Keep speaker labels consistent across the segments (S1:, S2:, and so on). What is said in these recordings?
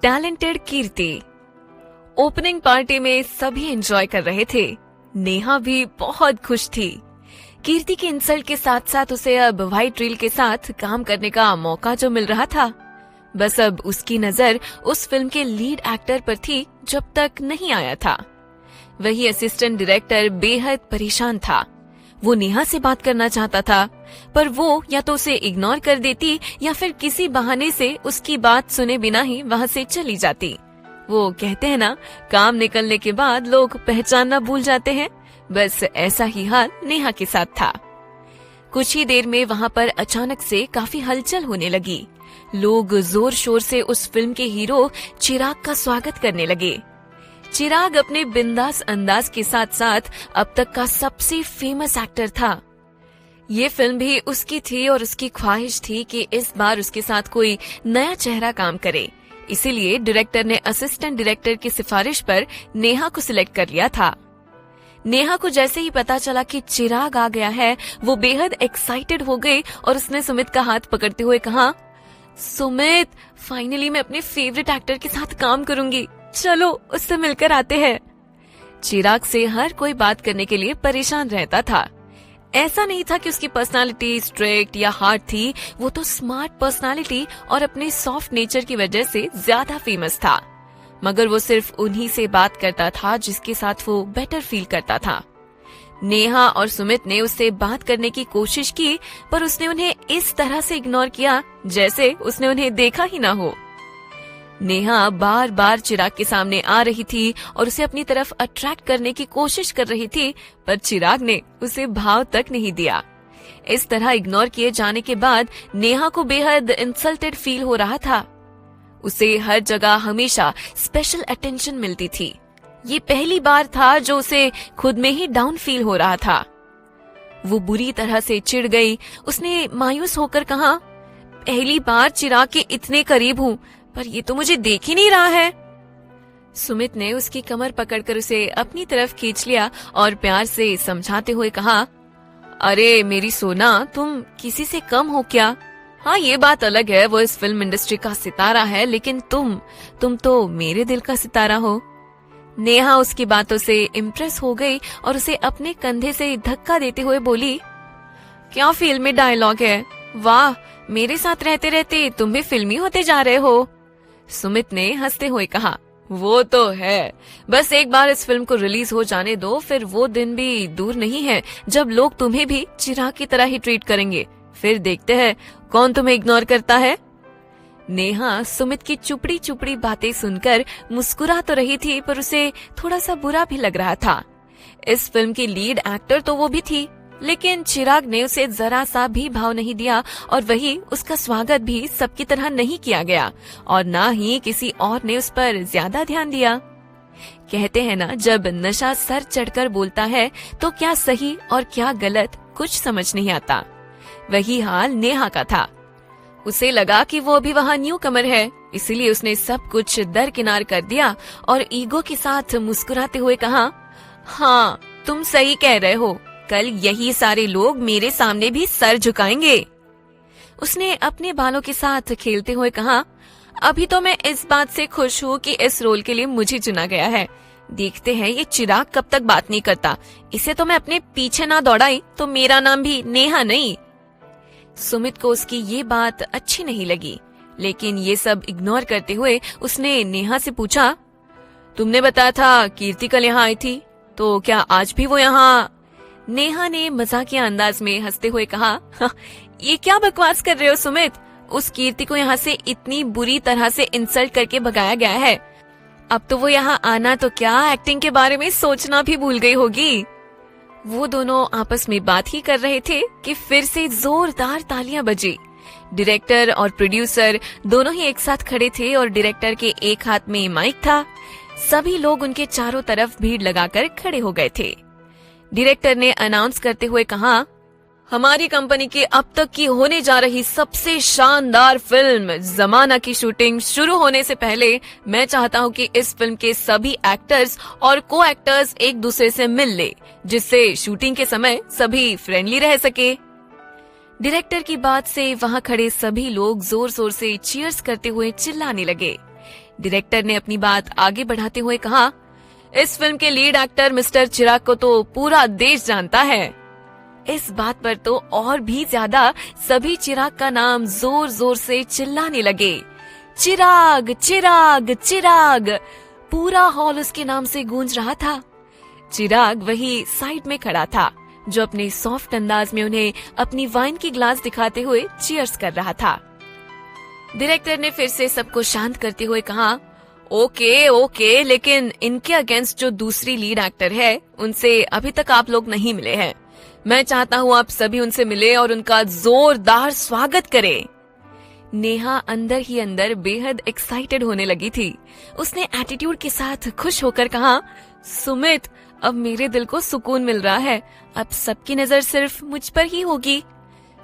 S1: Talented कीर्ति। Opening party में सभी enjoy कर रहे थे। नेहा भी बहुत खुश थी। कीर्ति की इंसल्ट के साथ साथ उसे अब व्हाइट रील के साथ काम करने का मौका जो मिल रहा था, बस अब उसकी नजर उस फिल्म के लीड एक्टर पर थी जब तक नहीं आया था। वही असिस्टेंट डायरेक्टर बेहद परेशान था। वो नेहा से बात करना चाहता था, पर वो या तो उसे इग्नोर कर देती या फिर किसी बहाने से उसकी बात सुने बिना ही वहाँ से चली जाती। वो कहते हैं ना, काम निकलने के बाद लोग पहचानना भूल जाते हैं। बस ऐसा ही हाल नेहा के साथ था। कुछ ही देर में वहाँ पर अचानक से काफी हलचल होने लगी। लोग जोर शोर से उस फिल्म के हीरो चिराग का स्वागत करने लगे। चिराग अपने बिंदास अंदाज के साथ साथ अब तक का सबसे फेमस एक्टर था। ये फिल्म भी उसकी थी और उसकी ख्वाहिश थी कि इस बार उसके साथ कोई नया चेहरा काम करे। इसीलिए डायरेक्टर ने असिस्टेंट डायरेक्टर की सिफारिश पर नेहा को सिलेक्ट कर लिया था। नेहा को जैसे ही पता चला कि चिराग आ गया है, वो बेहद एक्साइटेड हो गई और उसने सुमित का हाथ पकड़ते हुए कहा, सुमित, फाइनली मैं अपने फेवरेट एक्टर के साथ काम करूंगी, चलो उससे मिलकर आते हैं। चिराग से हर कोई बात करने के लिए परेशान रहता था। ऐसा नहीं था कि उसकी पर्सनालिटी स्ट्रिक्ट या हार्ड थी, वो तो स्मार्ट पर्सनालिटी और अपने सॉफ्ट नेचर की वजह से ज्यादा फेमस था। मगर वो सिर्फ उन्हीं से बात करता था जिसके साथ वो बेटर फील करता था। नेहा और सुमित ने उससे बात करने की कोशिश की, पर उसने उन्हें इस तरह से इग्नोर किया जैसे उसने उन्हें देखा ही ना हो। नेहा बार बार चिराग के सामने आ रही थी और उसे अपनी तरफ अट्रैक्ट करने की कोशिश कर रही थी, पर चिराग ने उसे भाव तक नहीं दिया। इस तरह इग्नोर किए जाने के बाद नेहा को बेहद इंसल्टेड फील हो रहा था। उसे हर जगह हमेशा स्पेशल अटेंशन मिलती थी। ये पहली बार था जो उसे खुद में ही डाउन फील हो रहा था। वो बुरी तरह से चिढ़ गई। उसने मायूस होकर कहा, पहली बार चिराग के इतने करीब हूँ, पर ये तो मुझे देख ही नहीं रहा है। सुमित ने उसकी कमर पकड़कर उसे अपनी तरफ खींच लिया और प्यार से समझाते हुए कहा, अरे मेरी सोना, तुम किसी से कम हो क्या? हाँ, ये बात अलग है, वो इस फिल्म इंडस्ट्री का सितारा है, लेकिन तुम तो मेरे दिल का सितारा हो। नेहा उसकी बातों से इम्प्रेस हो गई और उसे अपने कंधे से धक्का देते हुए बोली, क्या फिल्मी डायलॉग है, वाह, मेरे साथ रहते रहते तुम भी फिल्मी होते जा रहे हो। सुमित ने हंसते हुए कहा, वो तो है, बस एक बार इस फिल्म को रिलीज हो जाने दो, फिर वो दिन भी दूर नहीं है जब लोग तुम्हें भी चिराग की तरह ही ट्रीट करेंगे। फिर देखते हैं कौन तुम्हें इग्नोर करता है। नेहा सुमित की चुपड़ी चुपड़ी बातें सुनकर मुस्कुरा तो रही थी, पर उसे थोड़ा सा बुरा भी लग रहा था। इस फिल्म की लीड एक्टर तो वो भी थी, लेकिन चिराग ने उसे जरा सा भी भाव नहीं दिया और वही उसका स्वागत भी सबकी तरह नहीं किया गया और ना ही किसी और ने उस पर ज्यादा ध्यान दिया। कहते हैं ना, जब नशा सर चढ़कर बोलता है तो क्या सही और क्या गलत कुछ समझ नहीं आता। वही हाल नेहा का था। उसे लगा कि वो अभी वहाँ न्यू कमर है, इसीलिए उसने सब कुछ दरकिनार कर दिया और ईगो के साथ मुस्कुराते हुए कहा, हाँ तुम सही कह रहे हो, कल यही सारे लोग मेरे सामने भी सर झुकाएंगे। उसने अपने बालों के साथ खेलते हुए कहा, अभी तो मैं इस बात से खुश हूँ कि इस रोल के लिए मुझे चुना गया है। देखते हैं ये चिराग कब तक बात नहीं करता, इसे तो मैं अपने पीछे ना दौड़ाई तो मेरा नाम भी नेहा नहीं। सुमित को उसकी ये बात अच्छी नहीं लगी, लेकिन ये सब इग्नोर करते हुए उसने नेहा से पूछा, तुमने बताया था कीर्ति कल यहाँ आई थी, तो क्या आज भी वो यहाँ? नेहा ने मजाकिया अंदाज में हंसते हुए कहा, ये क्या बकवास कर रहे हो सुमित, उस कीर्ति को यहाँ से इतनी बुरी तरह से इंसल्ट करके भगाया गया है, अब तो वो यहाँ आना तो क्या एक्टिंग के बारे में सोचना भी भूल गई होगी। वो दोनों आपस में बात ही कर रहे थे कि फिर से जोरदार तालियां बजी। डायरेक्टर और प्रोड्यूसर दोनों ही एक साथ खड़े थे और डायरेक्टर के एक हाथ में माइक था। सभी लोग उनके चारों तरफ भीड़ लगाकर खड़े हो गए थे। डायरेक्टर ने अनाउंस करते हुए कहा, हमारी कंपनी की अब तक की होने जा रही सबसे शानदार फिल्म जमाना की शूटिंग शुरू होने से पहले मैं चाहता हूं कि इस फिल्म के सभी एक्टर्स और को एक्टर्स एक दूसरे से मिल ले, जिससे शूटिंग के समय सभी फ्रेंडली रह सके। डायरेक्टर की बात से वहां खड़े सभी लोग जोर जोर से चीयर्स करते हुए चिल्लाने लगे। डायरेक्टर ने अपनी बात आगे बढ़ाते हुए कहा, इस फिल्म के लीड एक्टर मिस्टर चिराग को तो पूरा देश जानता है। इस बात पर तो और भी ज्यादा सभी चिराग का नाम जोर जोर से चिल्लाने लगे। चिराग चिराग चिराग, पूरा हॉल उसके नाम से गूंज रहा था। चिराग वही साइड में खड़ा था, जो अपने सॉफ्ट अंदाज में उन्हें अपनी वाइन की ग्लास दिखाते हुए चीयर्स कर रहा था। डायरेक्टर ने फिर से सबको शांत करते हुए कहा, ओके, लेकिन इनके अगेंस्ट जो दूसरी लीड एक्टर है, उनसे अभी तक आप लोग नहीं मिले हैं। मैं चाहता हूँ आप सभी उनसे मिले और उनका जोरदार स्वागत करें। नेहा अंदर ही अंदर बेहद एक्साइटेड होने लगी थी। उसने एटीट्यूड के साथ खुश होकर कहा, सुमित, अब मेरे दिल को सुकून मिल रहा है। अब सबकी नजर सिर्फ मुझ पर ही होगी।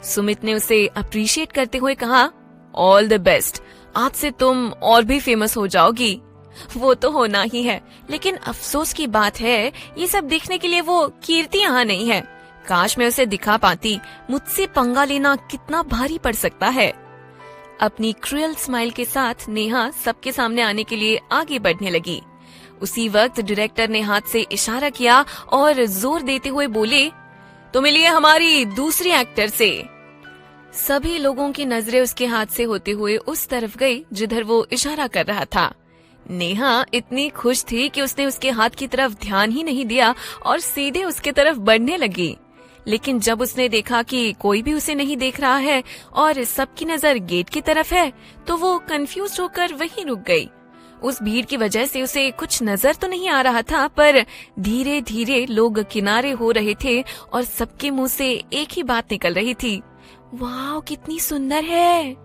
S1: सुमित ने उसे अप्रिशिएट करते हुए कहा, ऑल द बेस्ट, आज से तुम और भी फेमस हो जाओगी। वो तो होना ही है, लेकिन अफसोस की बात है ये सब देखने के लिए वो कीर्ति यहाँ नहीं है। काश मैं उसे दिखा पाती। मुझसे पंगा लेना कितना भारी पड़ सकता है। अपनी क्रूअल स्माइल के साथ नेहा सबके सामने आने के लिए आगे बढ़ने लगी। उसी वक्त डायरेक्टर ने हाथ से इशारा किया और जोर देते हुए बोले, तो मिलिए हमारी दूसरी एक्टर से। सभी लोगों की नजरें उसके हाथ से होते हुए उस तरफ गई जिधर वो इशारा कर रहा था। नेहा इतनी खुश थी कि उसने उसके हाथ की तरफ ध्यान ही नहीं दिया और सीधे उसके तरफ बढ़ने लगी। लेकिन जब उसने देखा कि कोई भी उसे नहीं देख रहा है और सबकी नजर गेट की तरफ है, तो वो कंफ्यूज होकर वहीं रुक गई। उस भीड़ की वजह से उसे कुछ नजर तो नहीं आ रहा था, पर धीरे धीरे लोग किनारे हो रहे थे और सबके मुंह से एक ही बात निकल रही थी, वाह कितनी सुंदर है।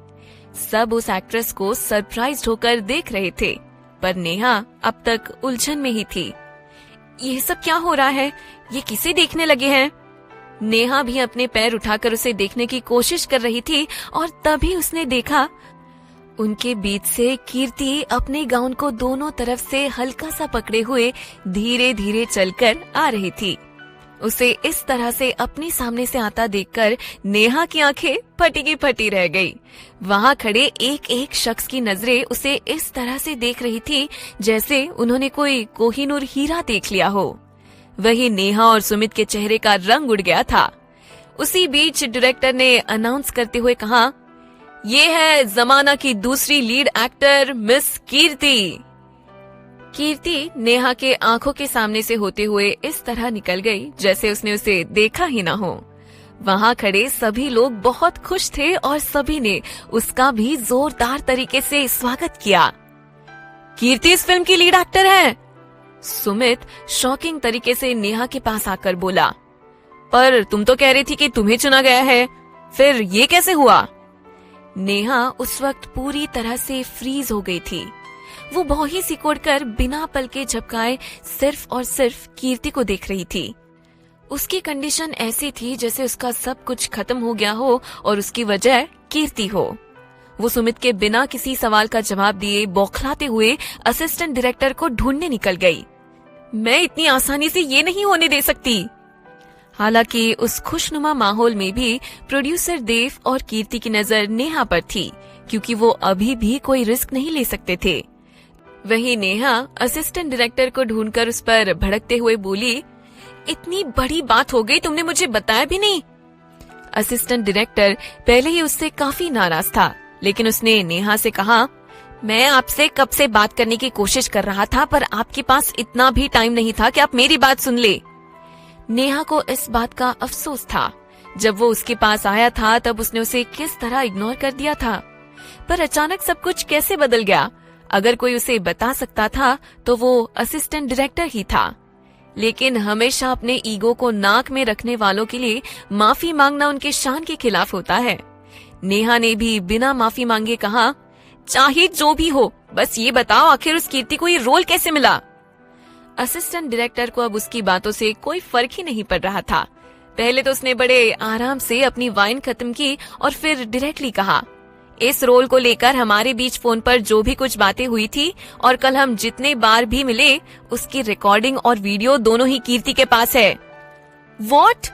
S1: सब उस एक्ट्रेस को सरप्राइज्ड होकर देख रहे थे, पर नेहा अब तक उलझन में ही थी। ये सब क्या हो रहा है? ये किसे देखने लगे हैं? नेहा भी अपने पैर उठाकर उसे देखने की कोशिश कर रही थी और तभी उसने देखा उनके बीच से कीर्ति अपने गाउन को दोनों तरफ से हल्का सा पकड़े हुए धीरे धीरे चलकर आ रही थी। उसे इस तरह से अपने सामने से आता देखकर नेहा की आंखें फटी की फटी रह गई। वहाँ खड़े एक एक शख्स की नजरें उसे इस तरह से देख रही थी जैसे उन्होंने कोई कोहिनूर हीरा देख लिया हो। वही नेहा और सुमित के चेहरे का रंग उड़ गया था। उसी बीच डायरेक्टर ने अनाउंस करते हुए कहा, ये है जमाना की दूसरी लीड एक्टर मिस कीर्ति। कीर्ति नेहा के आंखों के सामने से होते हुए इस तरह निकल गई जैसे उसने उसे देखा ही ना हो। वहाँ खड़े सभी लोग बहुत खुश थे और सभी ने उसका भी जोरदार तरीके से स्वागत किया। कीर्ति इस फिल्म की लीड एक्टर है। सुमित शॉकिंग तरीके से नेहा के पास आकर बोला, पर तुम तो कह रही थी कि तुम्हें चुना गया है, फिर ये कैसे हुआ? नेहा उस वक्त पूरी तरह से फ्रीज हो गई थी। वो भौहें सिकोड़कर बिना पलके झपकाए सिर्फ और सिर्फ कीर्ति को देख रही थी। उसकी कंडीशन ऐसी थी जैसे उसका सब कुछ खत्म हो गया हो और उसकी वजह कीर्ति हो। वो सुमित के बिना किसी सवाल का जवाब दिए बौखलाते हुए असिस्टेंट डायरेक्टर को ढूंढने निकल गई। मैं इतनी आसानी से ये नहीं होने दे सकती। हालांकि उस खुशनुमा माहौल में भी प्रोड्यूसर देव और कीर्ति की नजर नेहा पर थी, क्योंकि वो अभी भी कोई रिस्क नहीं ले सकते थे। वही नेहा असिस्टेंट डायरेक्टर को ढूंढकर उस पर भड़कते हुए बोली, इतनी बड़ी बात हो गई, तुमने मुझे बताया भी नहीं। असिस्टेंट डायरेक्टर पहले ही उससे काफी नाराज था, लेकिन उसने नेहा से कहा, मैं आपसे कब से बात करने की कोशिश कर रहा था, पर आपके पास इतना भी टाइम नहीं था कि आप मेरी बात सुन ले। नेहा को इस बात का अफसोस था। जब वो उसके पास आया था तब उसने उसे किस तरह इग्नोर कर दिया था, पर अचानक सब कुछ कैसे बदल गया। अगर कोई उसे बता सकता था तो वो असिस्टेंट डायरेक्टर ही था। लेकिन हमेशा अपने ईगो को नाक में रखने वालों के लिए माफी मांगना उनके शान के खिलाफ होता है। नेहा ने भी बिना माफी मांगे कहा, चाहे जो भी हो, बस ये बताओ आखिर उस कीर्ति को ये रोल कैसे मिला। असिस्टेंट डायरेक्टर को अब उसकी बातों से कोई फर्क ही नहीं पड़ रहा था। पहले तो उसने बड़े आराम से अपनी वाइन खत्म की और फिर डायरेक्टली कहा, इस रोल को लेकर हमारे बीच फोन पर जो भी कुछ बातें हुई थी और कल हम जितने बार भी मिले उसकी रिकॉर्डिंग और वीडियो दोनों ही कीर्ति के पास है। व्हाट?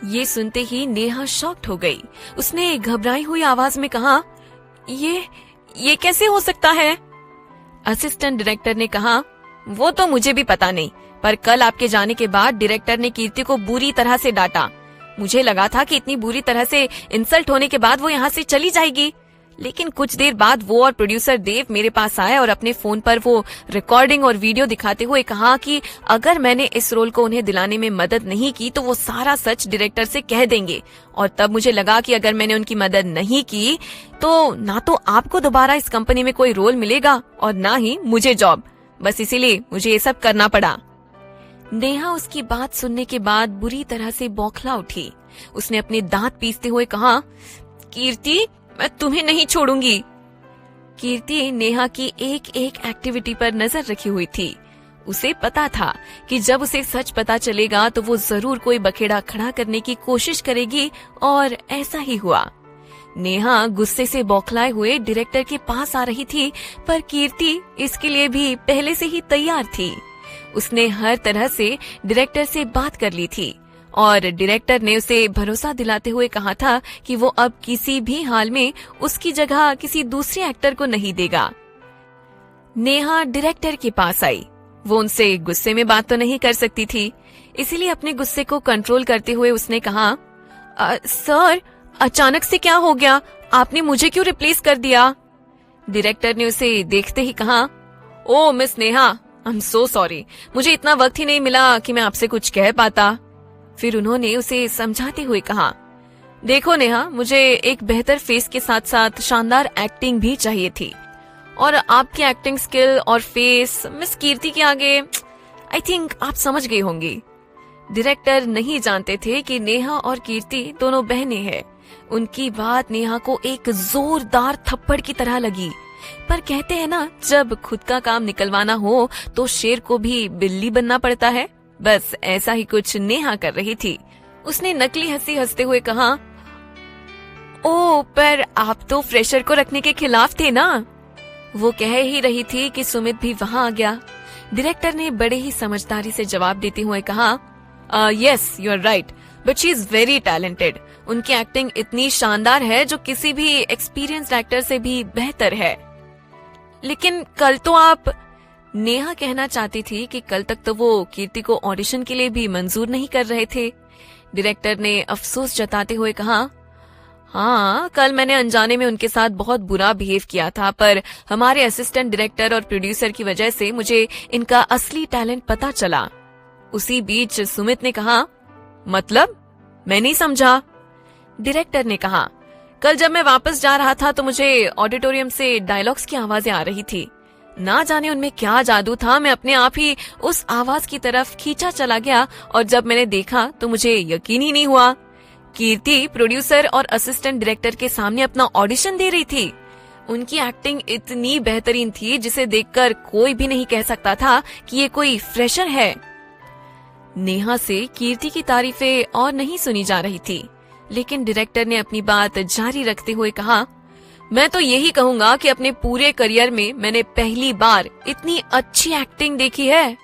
S1: ये सुनते ही नेहा शॉक्ड हो गई। उसने घबराई हुई आवाज में कहा, ये कैसे हो सकता है? असिस्टेंट डायरेक्टर ने कहा, वो तो मुझे भी पता नहीं, पर कल आपके जाने के बाद डायरेक्टर ने कीर्ति को बुरी तरह से डांटा। मुझे लगा था कि इतनी बुरी तरह से इंसल्ट होने के बाद वो यहाँ से चली जाएगी, लेकिन कुछ देर बाद वो और प्रोड्यूसर देव मेरे पास आए और अपने फोन पर वो रिकॉर्डिंग और वीडियो दिखाते हुए कहा कि अगर मैंने इस रोल को उन्हें दिलाने में मदद नहीं की तो वो सारा सच डायरेक्टर से कह देंगे। और तब मुझे लगा कि अगर मैंने उनकी मदद नहीं की तो ना तो आपको दोबारा इस कंपनी में कोई रोल मिलेगा और ना ही मुझे जॉब। बस इसीलिए मुझे ये सब करना पड़ा। नेहा उसकी बात सुनने के बाद बुरी तरह से बौखला उठी। उसने अपने दांत पीसते हुए कहा, कीर्ति, मैं तुम्हें नहीं छोड़ूंगी। कीर्ति नेहा की एक एक एक्टिविटी पर नजर रखी हुई थी। उसे पता था कि जब उसे सच पता चलेगा तो वो जरूर कोई बखेड़ा खड़ा करने की कोशिश करेगी, और ऐसा ही हुआ। नेहा गुस्से से बौखलाए हुए डायरेक्टर के पास आ रही थी, पर कीर्ति इसके लिए भी पहले से ही तैयार थी। उसने हर तरह से डायरेक्टर से बात कर ली थी और डायरेक्टर ने उसे भरोसा दिलाते हुए कहा था कि वो अब किसी भी हाल में उसकी जगह किसी दूसरे एक्टर को नहीं देगा। नेहा डायरेक्टर के पास आई। वो उनसे गुस्से में बात तो नहीं कर सकती थी, इसीलिए अपने गुस्से को कंट्रोल करते हुए उसने कहा, सर, अचानक से क्या हो गया? आपने मुझे क्यों रिप्लेस कर दिया? डायरेक्टर ने उसे देखते ही कहा, oh miss Neha, I am so sorry, मुझे इतना वक्त ही नहीं मिला कि मैं आपसे कुछ कह पाता। फिर उन्होंने उसे समझाते हुए कहा, देखो नेहा, मुझे एक बेहतर फेस के साथ साथ शानदार एक्टिंग भी चाहिए थी, और आपकी एक्टिंग स्किल और फेस मिस कीर्ति के आगे आई थिंक आप समझ गई होंगी। डायरेक्टर नहीं जानते थे कि नेहा और कीर्ति दोनों बहनें हैं। उनकी बात नेहा को एक जोरदार थप्पड़ की तरह लगी, पर कहते हैं ना, जब खुद का काम निकलवाना हो तो शेर को भी बिल्ली बनना पड़ता है। बस ऐसा ही कुछ नेहा कर रही थी। उसने नकली हंसी हंसते हुए कहा, ओ, पर आप तो फ्रेशर को रखने के खिलाफ थे ना। वो कह ही रही थी कि सुमित भी वहां आ गया। डायरेक्टर ने बड़े ही समझदारी से जवाब देते हुए कहा, yes, you are right, but she is very talented. उनकी एक्टिंग इतनी शानदार है जो किसी भी एक्सपीरियंस्ड एक्टर से भी बेहतर है। लेकिन कल तो आप, नेहा कहना चाहती थी कि कल तक तो वो कीर्ति को ऑडिशन के लिए भी मंजूर नहीं कर रहे थे। डायरेक्टर ने अफसोस जताते हुए कहा, हाँ, कल मैंने अनजाने में उनके साथ बहुत बुरा बिहेव किया था, पर हमारे असिस्टेंट डायरेक्टर और प्रोड्यूसर की वजह से मुझे इनका असली टैलेंट पता चला। उसी बीच सुमित ने कहा, मतलब? मैं नहीं समझा। डायरेक्टर ने कहा, कल जब मैं वापस जा रहा था तो मुझे ऑडिटोरियम से डायलॉग्स की आवाजें आ रही थी। ना जाने उनमें क्या जादू था, मैं अपने आप ही उस आवाज की तरफ खींचा चला गया, और जब मैंने देखा तो मुझे यकीन ही नहीं हुआ। कीर्ति प्रोड्यूसर और असिस्टेंट डायरेक्टर के सामने अपना ऑडिशन दे रही थी। उनकी एक्टिंग इतनी बेहतरीन थी जिसे देखकर कोई भी नहीं कह सकता था कि ये कोई फ्रेशर है। नेहा से कीर्ति की तारीफें और नहीं सुनी जा रही थी, लेकिन डायरेक्टर ने अपनी बात जारी रखते हुए कहा, मैं तो यही कहूंगा कि अपने पूरे करियर में मैंने पहली बार इतनी अच्छी एक्टिंग देखी है।